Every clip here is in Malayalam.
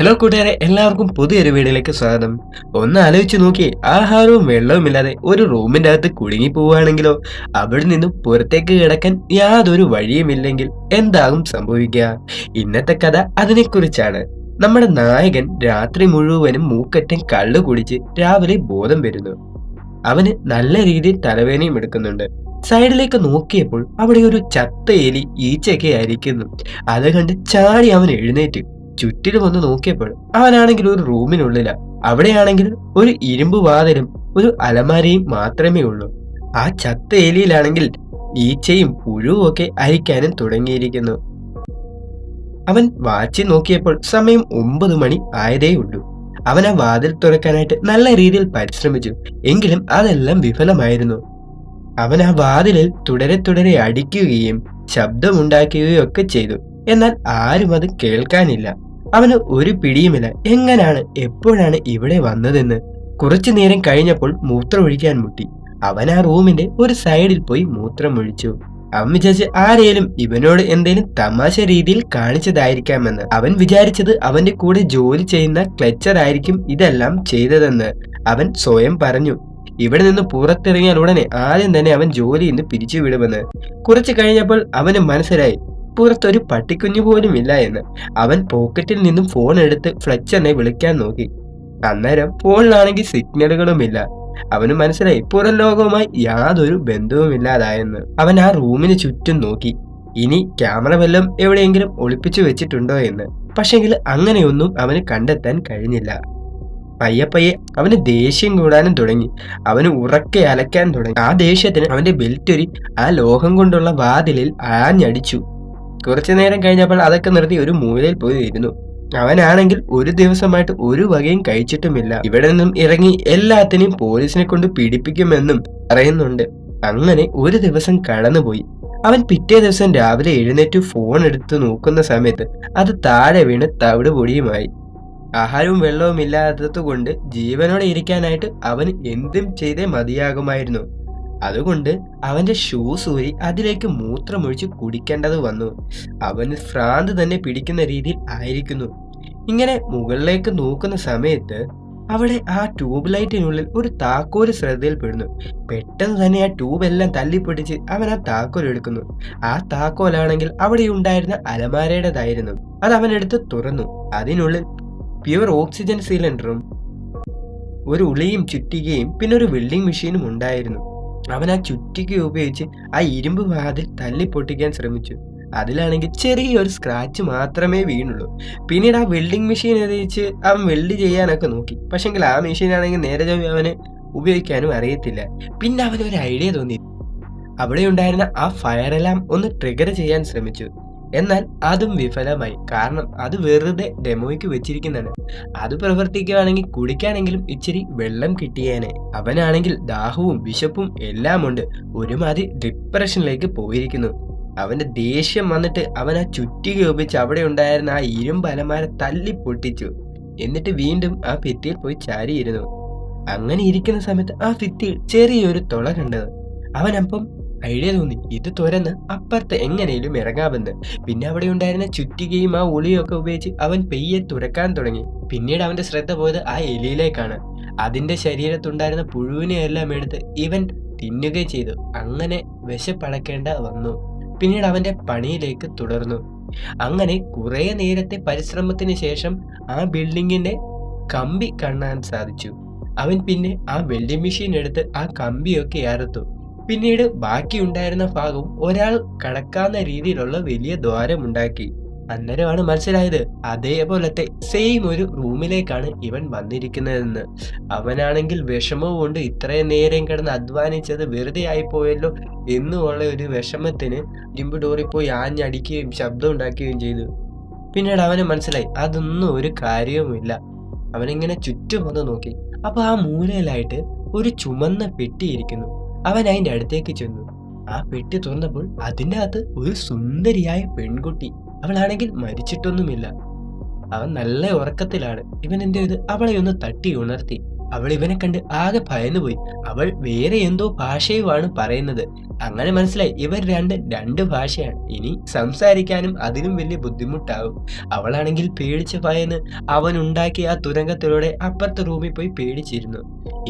ഹലോ കൂട്ടുകാരെ, എല്ലാവർക്കും പുതിയൊരു വീഡിയോയിലേക്ക് സ്വാഗതം. ഒന്ന് ആലോചിച്ച് നോക്കി, ആഹാരവും വെള്ളവും ഇല്ലാതെ ഒരു റൂമിന്റെ അകത്ത് കുടുങ്ങി പോവുകയാണെങ്കിലോ, അവിടെ നിന്നും പുറത്തേക്ക് കിടക്കാൻ യാതൊരു വഴിയുമില്ലെങ്കിൽ എന്താകും സംഭവിക്കുക? ഇന്നത്തെ കഥ അതിനെക്കുറിച്ചാണ്. നമ്മുടെ നായകൻ രാത്രി മുഴുവനും മൂക്കറ്റം കള്ളു കുടിച്ച് രാവിലെ ബോധം വരുന്നു. അവന് നല്ല രീതിയിൽ തലവേദനയും എടുക്കുന്നുണ്ട്. സൈഡിലേക്ക് നോക്കിയപ്പോൾ അവിടെ ഒരു ചത്ത എലി ഈച്ചയൊക്കെ അരിക്കുന്നു. അത് കണ്ട് ചാടി അവൻ എഴുന്നേറ്റ് ചുറ്റിലും ഒന്ന് നോക്കിയപ്പോൾ അവനാണെങ്കിൽ ഒരു റൂമിനുള്ളിലാ. അവിടെയാണെങ്കിൽ ഒരു ഇരുമ്പ് വാതിലും ഒരു അലമാരയും മാത്രമേ ഉള്ളൂ. ആ ചത്ത എലിയിലാണെങ്കിൽ ഈച്ചയും പുഴുവും ഒക്കെ അരിക്കാനും തുടങ്ങിയിരിക്കുന്നു. അവൻ വാച്ച് നോക്കിയപ്പോൾ സമയം 9 മണി ആയതേ ഉള്ളൂ. അവൻ ആ വാതിൽ തുറക്കാനായിട്ട് നല്ല രീതിയിൽ പരിശ്രമിച്ചു. എങ്കിലും അതെല്ലാം വിഫലമായിരുന്നു. അവൻ ആ വാതിലിൽ തുടരെ തുടരെ അടിക്കുകയും ശബ്ദമുണ്ടാക്കുകയും ഒക്കെ ചെയ്തു. എന്നാൽ ആരും അത് കേൾക്കാനില്ല. അവന് ഒരു പിടിയുമില്ല എങ്ങനെയാണ് എപ്പോഴാണ് ഇവിടെ വന്നതെന്ന്. കുറച്ചു നേരം കഴിഞ്ഞപ്പോൾ മൂത്രമൊഴിക്കാൻ മുട്ടി. അവൻ ആ റൂമിന്റെ ഒരു സൈഡിൽ പോയി മൂത്രമൊഴിച്ചു. അവൻ വിചാരിച്ച് ആരേലും ഇവനോട് എന്തേലും തമാശ രീതിയിൽ കാണിച്ചതായിരിക്കാമെന്ന്. അവൻ വിചാരിച്ചത് അവന്റെ കൂടെ ജോലി ചെയ്യുന്ന ക്ലച്ചർ ആയിരിക്കും ഇതെല്ലാം ചെയ്തതെന്ന് അവൻ സ്വയം പറഞ്ഞു. ഇവിടെ നിന്ന് പുറത്തിറങ്ങിയാൽ ഉടനെ ആദ്യം തന്നെ അവൻ ജോലിയിൽ നിന്ന് പിരിച്ചുവിടുമെന്ന്. കുറച്ചു കഴിഞ്ഞപ്പോൾ അവന് മനസ്സിലായി പുറത്തൊരു പട്ടിക്കുഞ്ഞു പോലും ഇല്ല എന്ന്. അവൻ പോക്കറ്റിൽ നിന്നും ഫോൺ എടുത്ത് ഫ്ലെച്ചറിനെ വിളിക്കാൻ നോക്കി. അന്നേരം ഫോണിലാണെങ്കിൽ സിഗ്നലുകളുമില്ല. അവന് മനസ്സിലായി പുറം ലോകവുമായി യാതൊരു ബന്ധവുമില്ലാതായെന്ന്. അവൻ ആ റൂമിന് ചുറ്റും നോക്കി, ഇനി ക്യാമറ വല്ലതും എവിടെയെങ്കിലും ഒളിപ്പിച്ചു വെച്ചിട്ടുണ്ടോ എന്ന്. പക്ഷെങ്കിൽ അങ്ങനെയൊന്നും അവന് കണ്ടെത്താൻ കഴിഞ്ഞില്ല. പയ്യെ അവന് ദേഷ്യം കൂടാനും തുടങ്ങി. അവന് ഉറക്കെ അലക്കാൻ തുടങ്ങി. ആ ദേഷ്യത്തിന് അവന്റെ ബെൽറ്റൊരി ആ ലോഹം കൊണ്ടുള്ള വാതിലിൽ ആഞ്ഞടിച്ചു. കുറച്ചു നേരം കഴിഞ്ഞപ്പോൾ അതൊക്കെ നിർത്തി ഒരു മൂലയിൽ പോയി ഇരുന്നു. അവനാണെങ്കിൽ ഒരു ദിവസമായിട്ട് ഒരു വകയും കഴിച്ചിട്ടുമില്ല. ഇവിടെ നിന്നും ഇറങ്ങി എല്ലാത്തിനെയും പോലീസിനെ കൊണ്ട് പിടിപ്പിക്കുമെന്നും പറയുന്നുണ്ട്. അങ്ങനെ ഒരു ദിവസം കടന്നുപോയി. അവൻ പിറ്റേ ദിവസം രാവിലെ എഴുന്നേറ്റ് ഫോൺ എടുത്ത് നോക്കുന്ന സമയത്ത് അത് താഴെ വീണ് തവിട് പൊടിയുമായി. ആഹാരവും വെള്ളവും ഇല്ലാത്തത് കൊണ്ട് ജീവനോടെ ഇരിക്കാനായിട്ട് അവന് എന്തും ചെയ്തേ മതിയാകുമായിരുന്നു. അതുകൊണ്ട് അവന്റെ ഷൂസ് ഊരി അതിലേക്ക് മൂത്രമൊഴിച്ച് കുടിക്കേണ്ടത് വന്നു. അവന് ഭ്രാന്ത് തന്നെ പിടിക്കുന്ന രീതിയിൽ ആയിരിക്കുന്നു. ഇങ്ങനെ മുകളിലേക്ക് നോക്കുന്ന സമയത്ത് അവിടെ ആ ട്യൂബ് ലൈറ്റിനുള്ളിൽ ഒരു താക്കോല് ശ്രദ്ധയിൽപ്പെടുന്നു. പെട്ടെന്ന് തന്നെ ആ ട്യൂബ് എല്ലാം തല്ലിപ്പൊട്ടിച്ച് അവൻ ആ താക്കോൽ എടുക്കുന്നു. ആ താക്കോലാണെങ്കിൽ അവിടെ ഉണ്ടായിരുന്ന അലമാരയുടേതായിരുന്നു. അത് അവൻ എടുത്ത് തുറന്നു. അതിനുള്ളിൽ പ്യുവർ ഓക്സിജൻ സിലിണ്ടറും ഒരു ഉളിയും ചുറ്റികയും പിന്നെ ഒരു വെൽഡിംഗ് മെഷീനും ഉണ്ടായിരുന്നു. അവൻ ആ ചുറ്റിക ഉപയോഗിച്ച് ആ ഇരുമ്പ് വാതിൽ തല്ലി പൊട്ടിക്കാൻ ശ്രമിച്ചു. അതിലാണെങ്കിൽ ചെറിയൊരു സ്ക്രാച്ച് മാത്രമേ വീണുള്ളൂ. പിന്നീട് ആ വെൽഡിംഗ് മെഷീൻ ഉപയോഗിച്ച് അവൻ വെൽഡ് ചെയ്യാനൊക്കെ നോക്കി. പക്ഷെങ്കിൽ ആ മെഷീനാണെങ്കിൽ നേരെ അവന് ഉപയോഗിക്കാനും അറിയത്തില്ല. പിന്നെ അവനൊരു ഐഡിയ തോന്നി. അവിടെ ഉണ്ടായിരുന്ന ആ ഫയർ അലാം ഒന്ന് ട്രിഗർ ചെയ്യാൻ ശ്രമിച്ചു. എന്നാൽ അതും വിഫലമായി. കാരണം അത് വെറുതെ ഡെമോയ്ക്ക് വെച്ചിരിക്കുന്നതാണ്. അത് പ്രവർത്തിക്കുകയാണെങ്കിൽ കുടിക്കാനെങ്കിലും ഇച്ചിരി വെള്ളം കിട്ടിയേനെ. അവനാണെങ്കിൽ ദാഹവും വിശപ്പും എല്ലാം ഉണ്ട്. ഒരുമാതിരി ഡിപ്രഷനിലേക്ക് പോയിരിക്കുന്നു. അവന്റെ ദേഷ്യം വന്നിട്ട് അവൻ ആ ചുറ്റിക ഉപയോഗിച്ച് അവിടെ ഉണ്ടായിരുന്ന ആ ഇരുമ്പ് അലമാര തല്ലി പൊട്ടിച്ചു. എന്നിട്ട് വീണ്ടും ആ ഭിത്തിയിൽ പോയി ചാരിയിരുന്നു. അങ്ങനെ ഇരിക്കുന്ന സമയത്ത് ആ ഭിത്തിയിൽ ചെറിയൊരു തുള കണ്ടത്. അവനപ്പം ഐഡിയ തോന്നി, ഇത് തുറന്ന് അപ്പുറത്ത് എങ്ങനെയും ഇറങ്ങാമെന്ന്. പിന്നെ അവിടെ ഉണ്ടായിരുന്ന ചുറ്റികയും ആ ഉളിയും ഒക്കെ ഉപയോഗിച്ച് അവൻ പെയ്യെ തുറക്കാൻ തുടങ്ങി. പിന്നീട് അവന്റെ ശ്രദ്ധ പോയത് ആ എലിയിലേക്കാണ്. അതിന്റെ ശരീരത്തുണ്ടായിരുന്ന പുഴുവിനെ എല്ലാം എടുത്ത് ഇവൻ തിന്നുകയും ചെയ്തു. അങ്ങനെ വിശപ്പടക്കേണ്ട വന്നു. പിന്നീട് അവന്റെ പണിയിലേക്ക് തുടർന്നു. അങ്ങനെ കുറെ നേരത്തെ പരിശ്രമത്തിന് ശേഷം ആ ബിൽഡിങ്ങിന്റെ കമ്പി കാണാൻ സാധിച്ചു. അവൻ പിന്നെ ആ വെൽഡിംഗ് മെഷീൻ എടുത്ത് ആ കമ്പിയൊക്കെ അറുത്തു. പിന്നീട് ബാക്കിയുണ്ടായിരുന്ന ഭാഗവും ഒരാൾ കടക്കാവുന്ന രീതിയിലുള്ള വലിയ ദ്വാരമുണ്ടാക്കി. അന്നേരമാണ് മനസ്സിലായത് അതേപോലത്തെ സെയിം ഒരു റൂമിലേക്കാണ് ഇവൻ വന്നിരിക്കുന്നതെന്ന്. അവനാണെങ്കിൽ വിഷമവും കൊണ്ട് ഇത്രയും നേരം കിടന്ന് അധ്വാനിച്ചത് വെറുതെ ആയിപ്പോയല്ലോ എന്നുള്ള ഒരു വിഷമത്തിന് ഇരുമ്പ് ഡോറിൽ പോയി ആഞ്ഞടിക്കുകയും ശബ്ദം ഉണ്ടാക്കുകയും ചെയ്തു. പിന്നീട് അവന് മനസ്സിലായി അതൊന്നും ഒരു കാര്യവുമില്ല. അവനിങ്ങനെ ചുറ്റും വന്ന് നോക്കി. അപ്പൊ ആ മൂലയിലായിട്ട് ഒരു ചുമന്ന പെട്ടിയിരിക്കുന്നു. അവൻ അതിന്റെ അടുത്തേക്ക് ചെന്നു. ആ പെട്ടി തുറന്നപ്പോൾ അതിൻ്റെ അകത്ത് ഒരു സുന്ദരിയായ പെൺകുട്ടി. അവളാണെങ്കിൽ മരിച്ചിട്ടൊന്നുമില്ല. അവൻ നല്ല ഉറക്കത്തിലാണ്. ഇവൻ എന്ത് ചെയ്ത് അവളെ ഒന്ന് തട്ടി ഉണർത്തി. അവൾ ഇവനെ കണ്ട് ആകെ ഭയന്നുപോയി. അവൾ വേറെ എന്തോ ഭാഷയുമാണ് പറയുന്നത്. അങ്ങനെ മനസ്സിലായി ഇവർ രണ്ട് ഭാഷയാണ്. ഇനി സംസാരിക്കാനും അതിനും വലിയ ബുദ്ധിമുട്ടാവും. അവളാണെങ്കിൽ പേടിച്ച് ഭയന്ന് അവനുണ്ടാക്കിയ ആ തുരങ്കത്തിലൂടെ അപ്പുറത്തെ റൂമിൽ പോയി പേടിച്ചിരുന്നു.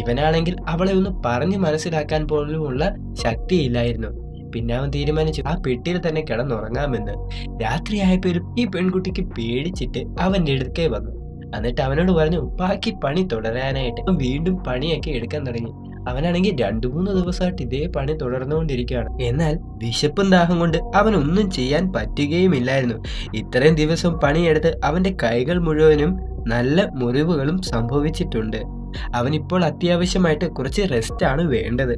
ഇവനാണെങ്കിൽ അവളെ ഒന്ന് പറഞ്ഞ് മനസ്സിലാക്കാൻ പോലുമുള്ള ശക്തിയില്ലായിരുന്നു. പിന്നെ അവൻ തീരുമാനിച്ചു ആ പെട്ടിയിൽ തന്നെ കിടന്നുറങ്ങാമെന്ന്. രാത്രിയായപ്പോഴും ഈ പെൺകുട്ടിക്ക് പേടിച്ചിട്ട് അവന്റെ അടുക്കേ വന്നു. എന്നിട്ട് അവനോട് പറഞ്ഞു ബാക്കി പണി തുടരാനായിട്ട്. അവൻ വീണ്ടും പണിയൊക്കെ എടുക്കാൻ തുടങ്ങി. അവനാണെങ്കിൽ 2-3 ദിവസമായിട്ട് ഇതേ പണി തുടർന്നുകൊണ്ടിരിക്കുകയാണ്. എന്നാൽ വിശപ്പും ദാഹം കൊണ്ട് അവനൊന്നും ചെയ്യാൻ പറ്റുകയുമില്ലായിരുന്നു. ഇത്രയും ദിവസം പണിയെടുത്ത് അവന്റെ കൈകൾ മുഴുവനും നല്ല മുറിവുകളും സംഭവിച്ചിട്ടുണ്ട്. അവനിപ്പോൾ അത്യാവശ്യമായിട്ട് കുറച്ച് റെസ്റ്റ് ആണ് വേണ്ടത്.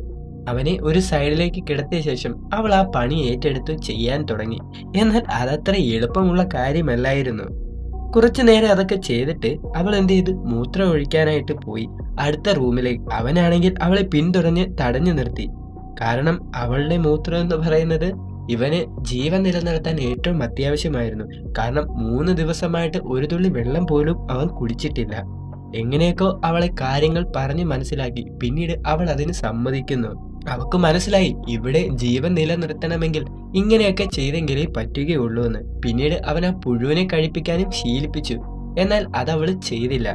അവനെ ഒരു സൈഡിലേക്ക് കിടത്തിയ ശേഷം അവൾ ആ പണി ഏറ്റെടുത്ത് ചെയ്യാൻ തുടങ്ങി. എന്നാൽ അതത്ര എളുപ്പമുള്ള കാര്യമല്ലായിരുന്നു. കുറച്ചു നേരം അതൊക്കെ ചെയ്തിട്ട് അവൾ എന്ത് ചെയ്തു, മൂത്രം ഒഴിക്കാനായിട്ട് പോയി അടുത്ത റൂമിലേക്ക്. അവനാണെങ്കിൽ അവളെ പിന്തുടർന്ന് തടഞ്ഞു നിർത്തി. കാരണം അവളുടെ മൂത്രം എന്ന് പറയുന്നത് ഇവന് ജീവൻ നിലനിർത്താൻ ഏറ്റവും അത്യാവശ്യമായിരുന്നു. കാരണം 3 ദിവസമായിട്ട് ഒരു തുള്ളി വെള്ളം പോലും അവൻ കുടിച്ചിട്ടില്ല. എങ്ങനെയൊക്കെ അവളെ കാര്യങ്ങൾ പറഞ്ഞ് മനസ്സിലാക്കി. പിന്നീട് അവൾ അതിന് സമ്മതിക്കുന്നു. അവക്ക് മനസ്സിലായി ഇവിടെ ജീവൻ നിലനിർത്തണമെങ്കിൽ ഇങ്ങനെയൊക്കെ ചെയ്തെങ്കിലേ പറ്റുകയുള്ളൂ എന്ന്. പിന്നീട് അവൻ ആ പുഴുവിനെ കഴിപ്പിക്കാനും ശീലിപ്പിച്ചു. എന്നാൽ അതവള് ചെയ്തില്ല.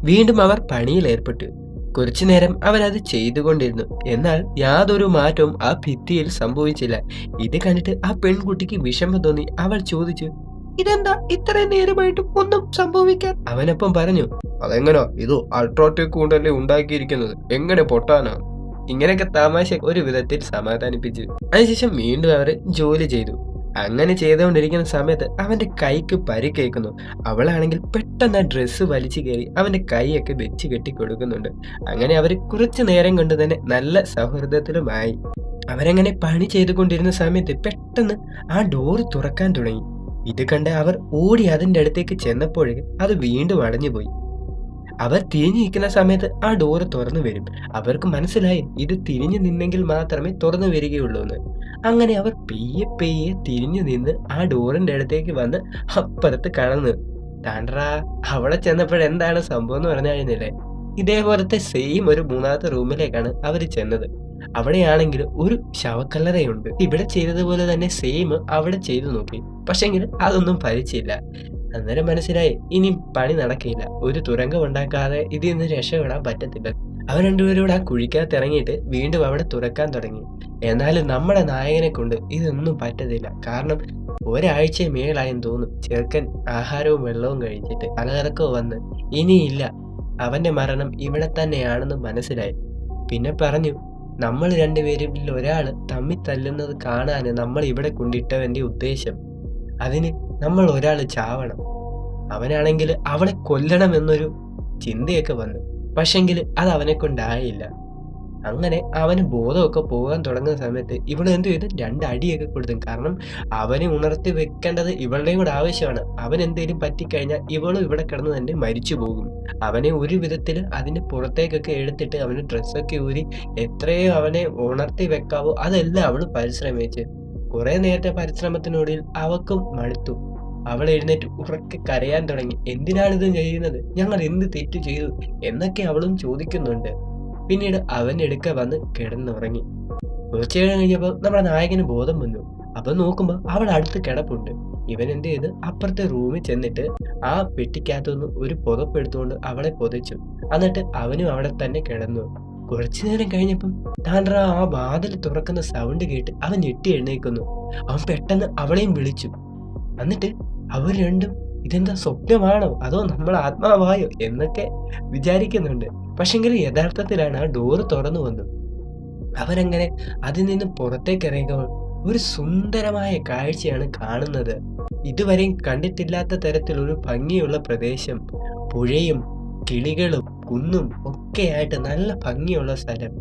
വീണ്ടും അവർ പണിയിൽ ഏർപ്പെട്ടു. കുറച്ചു നേരം അവരത് ചെയ്തുകൊണ്ടിരുന്നു. എന്നാൽ യാതൊരു മാറ്റവും ആ ഭിത്തിയിൽ സംഭവിച്ചില്ല. ഇത് കണ്ടിട്ട് ആ പെൺകുട്ടിക്ക് വിഷമം തോന്നി. അവൾ ചോദിച്ചു, ഇതെന്താ ഇത്രയും നേരമായിട്ടും ഒന്നും സംഭവിക്കാൻ? അവനൊപ്പം പറഞ്ഞു, അതെങ്ങനോ ഇത് അൾട്രാടെക് കൊണ്ടല്ലേ ഉണ്ടാക്കിയിരിക്കുന്നത്, എങ്ങനെ പൊട്ടാനാ? ഇങ്ങനെയൊക്കെ തമാശ ഒരു വിധത്തിൽ സമാധാനിപ്പിച്ചു. അതിനുശേഷം വീണ്ടും അവർ ജോലി ചെയ്തു. അങ്ങനെ ചെയ്തുകൊണ്ടിരിക്കുന്ന സമയത്ത് അവന്റെ കൈക്ക് പരിക്കേൽക്കുന്നു. അവളാണെങ്കിൽ പെട്ടെന്ന് ആ ഡ്രസ്സ് വലിച്ചു കയറി അവന്റെ കൈയൊക്കെ വെച്ച് കെട്ടി കൊടുക്കുന്നുണ്ട്. അങ്ങനെ അവർ കുറച്ചു നേരം കൊണ്ട് തന്നെ നല്ല സൗഹൃദത്തിലുമായി. അവരങ്ങനെ പണി ചെയ്തുകൊണ്ടിരുന്ന സമയത്ത് പെട്ടെന്ന് ആ ഡോർ തുറക്കാൻ തുടങ്ങി. ഇത് കണ്ട് അവർ ഓടി അതിന്റെ അടുത്തേക്ക് ചെന്നപ്പോഴേക്കും അത് വീണ്ടും അടഞ്ഞുപോയി. അവർ തിരിഞ്ഞു നിൽക്കുന്ന സമയത്ത് ആ ഡോറ് തുറന്നു വരും. അവർക്ക് മനസ്സിലായി ഇത് തിരിഞ്ഞു നിന്നെങ്കിൽ മാത്രമേ തുറന്നു വരികയുള്ളൂ എന്ന്. അങ്ങനെ അവർ പെയ്യെ തിരിഞ്ഞു നിന്ന് ആ ഡോറിന്റെ അടുത്തേക്ക് വന്ന് അപ്പുറത്ത് കടന്നു. താണ്ട്രാ, അവിടെ ചെന്നപ്പോഴെന്താണ് സംഭവം എന്ന് പറഞ്ഞായിരുന്നില്ലേ, ഇതേപോലത്തെ സെയിം ഒരു 3ാമത്തെ റൂമിലേക്കാണ് അവർ ചെന്നത്. അവിടെയാണെങ്കിൽ ഒരു ശവക്കല്ലറയുണ്ട്. ഇവിടെ ചെയ്തതുപോലെ തന്നെ സെയിം അവിടെ ചെയ്തു നോക്കി. പക്ഷെങ്കിൽ അതൊന്നും ഫലിച്ചില്ല. അന്നേരം മനസ്സിലായി ഇനി പണി നടക്കില്ല. ഒരു തുരങ്കം ഉണ്ടാക്കാതെ ഇതിൽ നിന്ന് രക്ഷപ്പെടാൻ പറ്റത്തില്ല. അവർ രണ്ടുപേരും കൂടെ ആ കുഴിക്കകത്ത് ഇറങ്ങിയിട്ട് വീണ്ടും അവിടെ തുറക്കാൻ തുടങ്ങി. എന്നാലും നമ്മുടെ നായകനെ കൊണ്ട് ഇതൊന്നും പറ്റത്തില്ല. കാരണം ഒരാഴ്ച മേലായെന്ന് തോന്നും ചെറുക്കൻ ആഹാരവും വെള്ളവും കഴിച്ചിട്ട് തലകറക്കവും വന്ന് ഇനിയില്ല, അവന്റെ മരണം ഇവിടെ തന്നെയാണെന്ന് മനസ്സിലായി. പിന്നെ പറഞ്ഞു, നമ്മൾ രണ്ടുപേരിൽ ഒരാൾ തമ്മിൽ തല്ലുന്നത് കാണാൻ നമ്മൾ ഇവിടെ കൊണ്ടിട്ടവന്റെ ഉദ്ദേശം, അതിന് നമ്മൾ ഒരാൾ ചാവണം. അവനാണെങ്കിൽ അവളെ കൊല്ലണം എന്നൊരു ചിന്തയൊക്കെ വന്നു. പക്ഷെങ്കിൽ അത് അവനെ കൊണ്ടായില്ല. അങ്ങനെ അവന് ബോധമൊക്കെ പോകാൻ തുടങ്ങുന്ന സമയത്ത് ഇവൾ എന്ത് ചെയ്തു, 2 അടിയൊക്കെ കൊടുത്തു. കാരണം അവനെ ഉണർത്തി വെക്കേണ്ടത് ഇവളുടെയും കൂടെ ആവശ്യമാണ്. അവൻ എന്തെങ്കിലും പറ്റിക്കഴിഞ്ഞാൽ ഇവളും ഇവിടെ കിടന്ന് തന്നെ മരിച്ചു പോകും. അവനെ ഒരു വിധത്തിൽ അതിന്റെ പുറത്തേക്കൊക്കെ എടുത്തിട്ട് അവന് ഡ്രസ്സൊക്കെ ഊരി എത്രയോ അവനെ ഉണർത്തി വെക്കാവോ അതെല്ലാം അവള് പരിശ്രമിച്ച്. കുറെ നേരത്തെ പരിശ്രമത്തിനൊടുവിൽ അവക്കും മടുത്തു. അവൾ എഴുന്നേറ്റ് ഉറക്കെ കരയാൻ തുടങ്ങി. എന്തിനാണിത് ചെയ്യുന്നത്, ഞങ്ങൾ എന്ത് തെറ്റ് ചെയ്തു എന്നൊക്കെ അവളും ചോദിക്കുന്നുണ്ട്. പിന്നീട് അവന്റെ അടുക്ക വന്ന് കിടന്നുറങ്ങി. കുറച്ചു നേരം കഴിഞ്ഞപ്പോൾ നമ്മുടെ നായകന് ബോധം വന്നു. അപ്പൊ നോക്കുമ്പോ അവൾ അടുത്ത് കിടപ്പുണ്ട്. ഇവൻ എന്ത് ചെയ്ത് അപ്പുറത്തെ റൂമിൽ ചെന്നിട്ട് ആ പെട്ടിക്കകത്തുനിന്ന് ഒരു പുതപ്പെടുത്തുകൊണ്ട് അവളെ പൊതച്ചു. എന്നിട്ട് അവനും അവിടെ തന്നെ കിടന്നു. കുറച്ചു നേരം കഴിഞ്ഞപ്പം താണ്ട്രാ, ആ വാതിൽ തുറക്കുന്ന സൗണ്ട് കേട്ട് അവൻ ഞെട്ടി എഴുന്നേൽക്കുന്നു. അവൻ പെട്ടെന്ന് അവളെയും വിളിച്ചു. എന്നിട്ട് അവർ രണ്ടും ഇതെന്താ സ്വപ്നമാണോ അതോ നമ്മൾ ആത്മാവായോ എന്നൊക്കെ വിചാരിക്കുന്നുണ്ട്. പക്ഷെങ്കിൽ യഥാർത്ഥത്തിലാണ് ആ ഡോറ് തുറന്നു വന്നു. അവരങ്ങനെ അതിൽ നിന്ന് പുറത്തേക്ക് ഇറങ്ങുമ്പോൾ ഒരു സുന്ദരമായ കാഴ്ചയാണ് കാണുന്നത്. ഇതുവരെയും കണ്ടിട്ടില്ലാത്ത തരത്തിലൊരു ഭംഗിയുള്ള പ്രദേശം, പുഴയും കിളികളും കുന്നും ഒക്കെയായിട്ട് നല്ല ഭംഗിയുള്ള സ്ഥലം.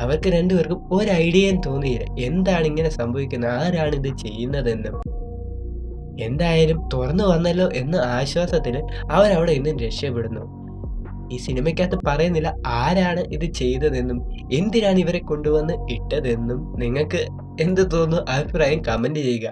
അവർക്ക് രണ്ടുപേർക്കും ഒരു ഐഡിയയും തോന്നിയില്ല എന്താണ് ഇങ്ങനെ സംഭവിക്കുന്നത്, ആരാണിത് ചെയ്യുന്നതെന്നും. എന്തായാലും തുറന്നു വന്നല്ലോ എന്ന ആശ്വാസത്തിൽ അവരവിടെ നിന്നും രക്ഷപ്പെടുന്നു. ഈ സിനിമയ്ക്കകത്ത് പറയുന്നില്ല ആരാണ് ഇത് ചെയ്തതെന്നും എന്തിനാണ് ഇവരെ കൊണ്ടുവന്ന് ഇട്ടതെന്നും. നിങ്ങൾക്ക് എന്ത് തോന്നുന്നു, അഭിപ്രായം കമന്റ് ചെയ്യുക.